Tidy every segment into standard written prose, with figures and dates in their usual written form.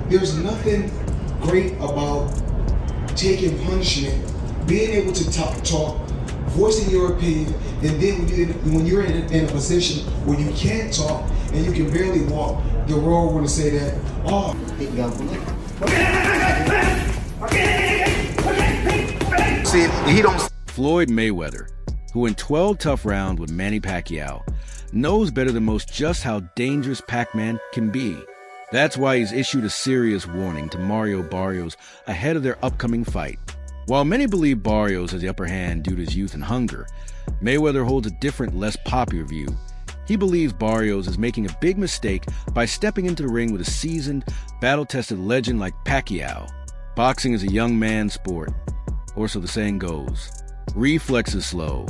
There's nothing great about taking punishment, being able to talk, voicing your opinion, and then when you're in a position where you can't talk and you can barely walk, the world want to say that, oh. See, he don't. Floyd Mayweather, who in 12 tough rounds with Manny Pacquiao, knows better than most just how dangerous Pac-Man can be. That's why he's issued a serious warning to Mario Barrios ahead of their upcoming fight. While many believe Barrios has the upper hand due to his youth and hunger, Mayweather holds a different, less popular view. He believes Barrios is making a big mistake by stepping into the ring with a seasoned, battle-tested legend like Pacquiao. Boxing is a young man's sport, or so the saying goes. Reflexes slow,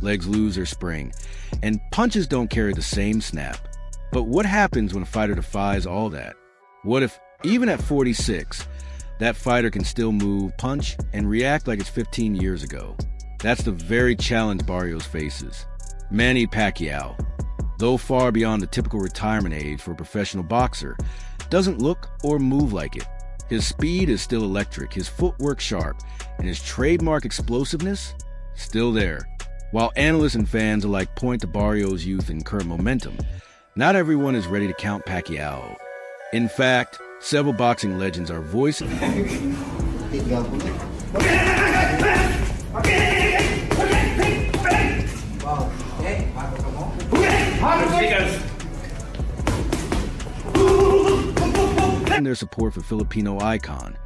legs lose their spring, and punches don't carry the same snap. But what happens when a fighter defies all that? What if, even at 46, that fighter can still move, punch, and react like it's 15 years ago? That's the very challenge Barrios faces. Manny Pacquiao, though far beyond the typical retirement age for a professional boxer, doesn't look or move like it. His speed is still electric, his footwork sharp, and his trademark explosiveness still there. While analysts and fans alike point to Barrios' youth and current momentum, not everyone is ready to count Pacquiao. In fact, several boxing legends are voicing their support for Filipino icon,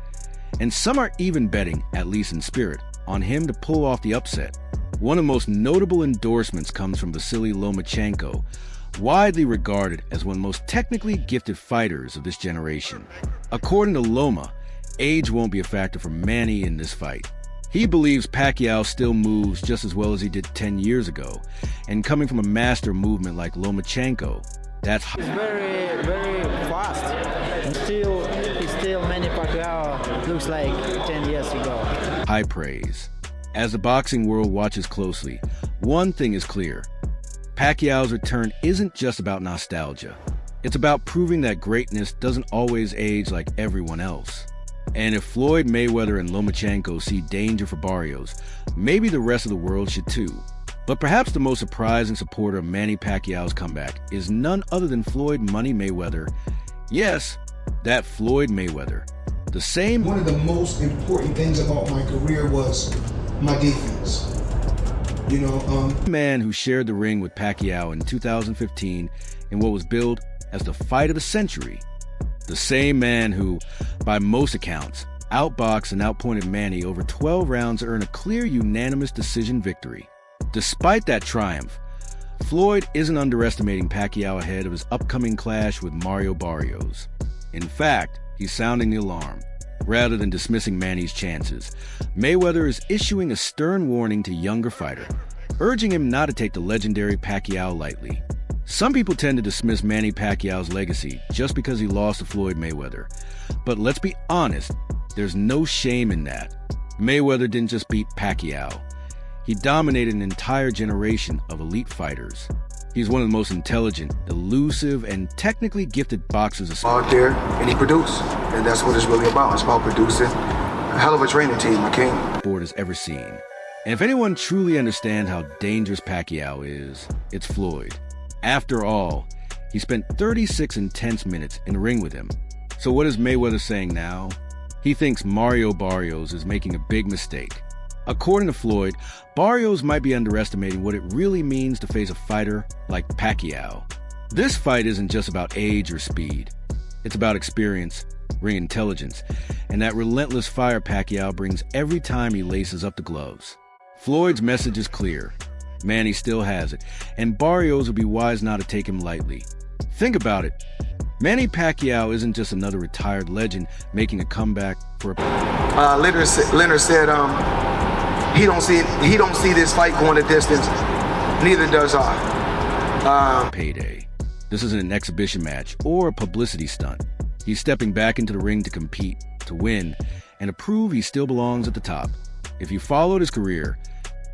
and some are even betting, at least in spirit, on him to pull off the upset. One of the most notable endorsements comes from Vasily Lomachenko, widely regarded as one of the most technically gifted fighters of this generation. According to Loma, age won't be a factor for Manny in this fight. He believes Pacquiao still moves just as well as he did 10 years ago, and coming from a master movement like Lomachenko, that's He's very, very fast. And still Manny Pacquiao looks like 10 years ago. high praise. As the boxing world watches closely, one thing is clear. Pacquiao's return isn't just about nostalgia. It's about proving that greatness doesn't always age like everyone else. And if Floyd Mayweather and Lomachenko see danger for Barrios, maybe the rest of the world should too. But perhaps the most surprising supporter of Manny Pacquiao's comeback is none other than Floyd Money Mayweather. Yes, that Floyd Mayweather. The same. One of the most important things about my career was my defense. Man who shared the ring with Pacquiao in 2015 in what was billed as the fight of the century. The same man who, by most accounts, outboxed and outpointed Manny over 12 rounds to earn a clear unanimous decision victory. Despite that triumph, Floyd isn't underestimating Pacquiao ahead of his upcoming clash with Mario Barrios. In fact, he's sounding the alarm. Rather than dismissing Manny's chances, Mayweather is issuing a stern warning to younger fighter, urging him not to take the legendary Pacquiao lightly. Some people tend to dismiss Manny Pacquiao's legacy just because he lost to Floyd Mayweather. But let's be honest, there's no shame in that. Mayweather didn't just beat Pacquiao. He dominated an entire generation of elite fighters. He's one of the most intelligent, elusive, and technically gifted boxers Out there, and he produced. And that's what it's really about. It's about producing a hell of a training team, I can't. Sport has ever seen. And if anyone truly understands how dangerous Pacquiao is, it's Floyd. After all, he spent 36 intense minutes in the ring with him. So what is Mayweather saying now? He thinks Mario Barrios is making a big mistake. According to Floyd, Barrios might be underestimating what it really means to face a fighter like Pacquiao. This fight isn't just about age or speed. It's about experience, ring intelligence, and that relentless fire Pacquiao brings every time he laces up the gloves. Floyd's message is clear. Manny still has it, and Barrios would be wise not to take him lightly. Think about it. Manny Pacquiao isn't just another retired legend making a comeback for a... Leonard said he don't see this fight going the distance. Neither does I. Payday. This isn't an exhibition match or a publicity stunt. He's stepping back into the ring to compete, to win, and to prove he still belongs at the top. If you followed his career,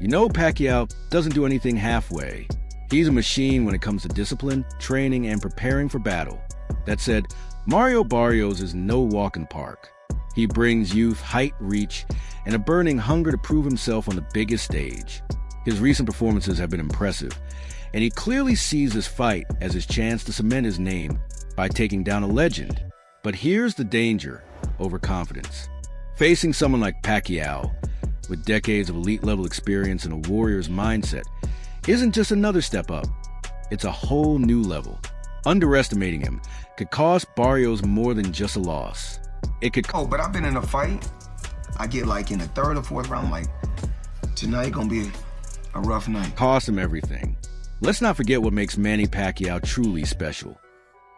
you know Pacquiao doesn't do anything halfway. He's a machine when it comes to discipline, training, and preparing for battle. That said, Mario Barrios is no walk in the park. He brings youth, height, reach, and a burning hunger to prove himself on the biggest stage. His recent performances have been impressive, and he clearly sees this fight as his chance to cement his name by taking down a legend. But here's the danger: overconfidence. Facing someone like Pacquiao, with decades of elite-level experience and a warrior's mindset, isn't just another step up. It's a whole new level. Underestimating him could cost Barrios more than just a loss. It could. Oh, but I've been in a fight. I get like in the third or fourth round, like, tonight gonna be a rough night. Cost him everything. Let's not forget what makes Manny Pacquiao truly special.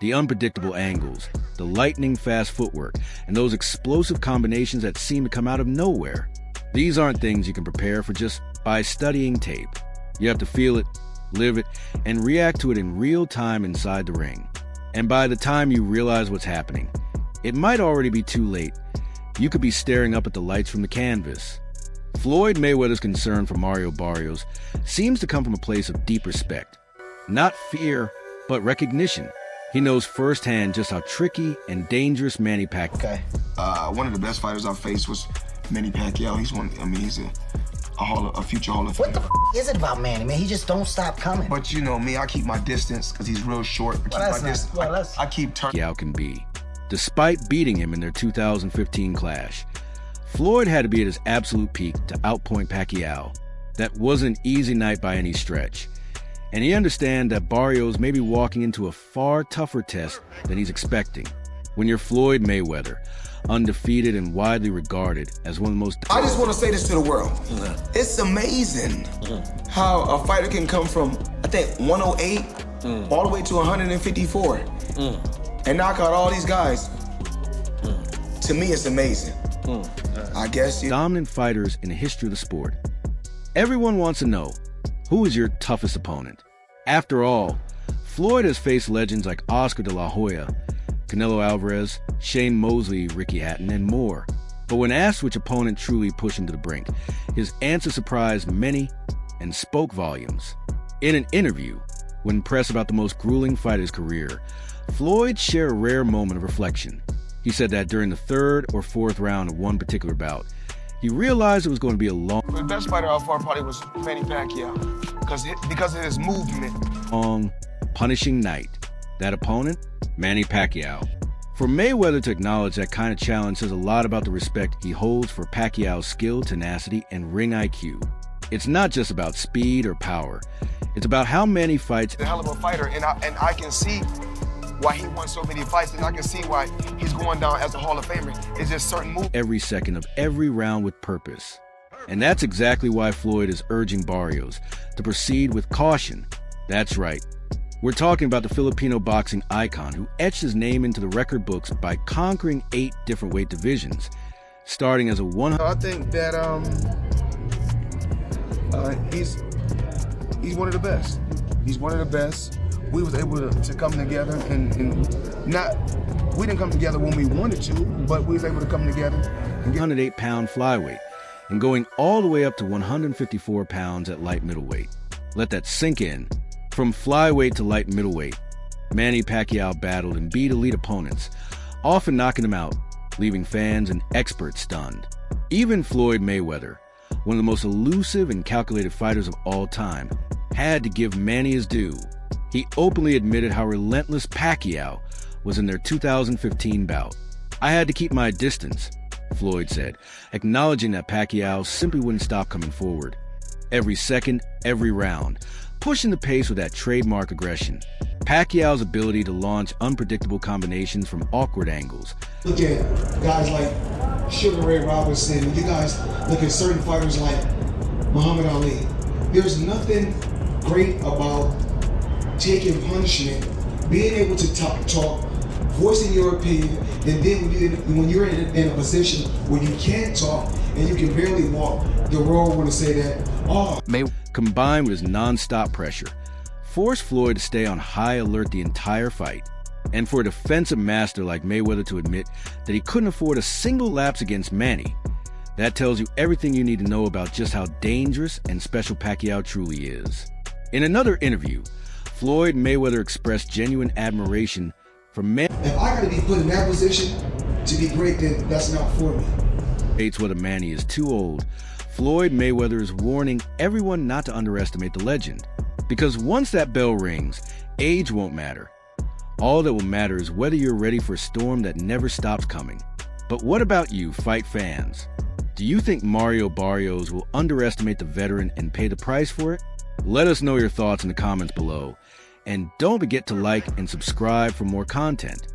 The unpredictable angles, the lightning-fast footwork, and those explosive combinations that seem to come out of nowhere. These aren't things you can prepare for just by studying tape. You have to feel it, live it, and react to it in real time inside the ring. And by the time you realize what's happening, it might already be too late. You could be staring up at the lights from the canvas. Floyd Mayweather's concern for Mario Barrios seems to come from a place of deep respect. Not fear, but recognition. He knows firsthand just how tricky and dangerous Manny Pacquiao. Okay. One of the best fighters I've faced was Manny Pacquiao. He's a future Hall of Famer. What the is it about Manny, man? He just don't stop coming. But you know me, I keep my distance because he's real short. I keep turning. Pacquiao can be. Despite beating him in their 2015 clash, Floyd had to be at his absolute peak to outpoint Pacquiao. That wasn't an easy night by any stretch. And he understands that Barrios may be walking into a far tougher test than he's expecting. When you're Floyd Mayweather, undefeated and widely regarded as one of the most... I just want to say this to the world. It's amazing how a fighter can come from, I think, 108 all the way to 154 and knock out all these guys. To me, it's amazing. I guess dominant fighters in the history of the sport. Everyone wants to know, who is your toughest opponent? After all, Floyd has faced legends like Oscar de la Hoya, Canelo Alvarez, Shane Mosley, Ricky Hatton, and more. But when asked which opponent truly pushed him to the brink, his answer surprised many and spoke volumes. In an interview, when pressed about the most grueling fight of his career, Floyd shared a rare moment of reflection. He said that during the third or fourth round of one particular bout, he realized it was going to be a long... The best fighter I fought probably was Manny Pacquiao because of his movement. Long, punishing night. That opponent? Manny Pacquiao. For Mayweather to acknowledge that kind of challenge says a lot about the respect he holds for Pacquiao's skill, tenacity, and ring IQ. It's not just about speed or power. It's about how Manny fights. A hell of a fighter, and I can see why he won so many fights, and I can see why he's going down as a Hall of Famer. It's just certain moves. Every second of every round with purpose. And that's exactly why Floyd is urging Barrios to proceed with caution. That's right. We're talking about the Filipino boxing icon who etched his name into the record books by conquering 8 different weight divisions, starting as a 100. I think that he's one of the best. He's one of the best. We was able to come together and we didn't come together when we wanted to, but we was able to come together and get 108-pound flyweight and going all the way up to 154 pounds at light middleweight. Let that sink in. From flyweight to light middleweight, Manny Pacquiao battled and beat elite opponents, often knocking them out, leaving fans and experts stunned. Even Floyd Mayweather, one of the most elusive and calculated fighters of all time, had to give Manny his due. He openly admitted how relentless Pacquiao was in their 2015 bout. "I had to keep my distance," Floyd said, acknowledging that Pacquiao simply wouldn't stop coming forward. Every second, every round, pushing the pace with that trademark aggression. Pacquiao's ability to launch unpredictable combinations from awkward angles. Look at guys like Sugar Ray Robinson. You guys look at certain fighters like Muhammad Ali. There's nothing great about taking punishment, being able to talk, voicing your opinion, and then when you're in a position where you can't talk and you can barely walk, the world want to say that, oh. Combined with his non-stop pressure, forced Floyd to stay on high alert the entire fight. And for a defensive master like Mayweather to admit that he couldn't afford a single lapse against Manny, that tells you everything you need to know about just how dangerous and special Pacquiao truly is. In another interview, Floyd Mayweather expressed genuine admiration For man If I gotta be put in that position to be great, then that's not for me. hates whether Manny is too old, Floyd Mayweather is warning everyone not to underestimate the legend. Because once that bell rings, age won't matter. All that will matter is whether you're ready for a storm that never stops coming. But what about you, fight fans? Do you think Mario Barrios will underestimate the veteran and pay the price for it? Let us know your thoughts in the comments below. And don't forget to like and subscribe for more content.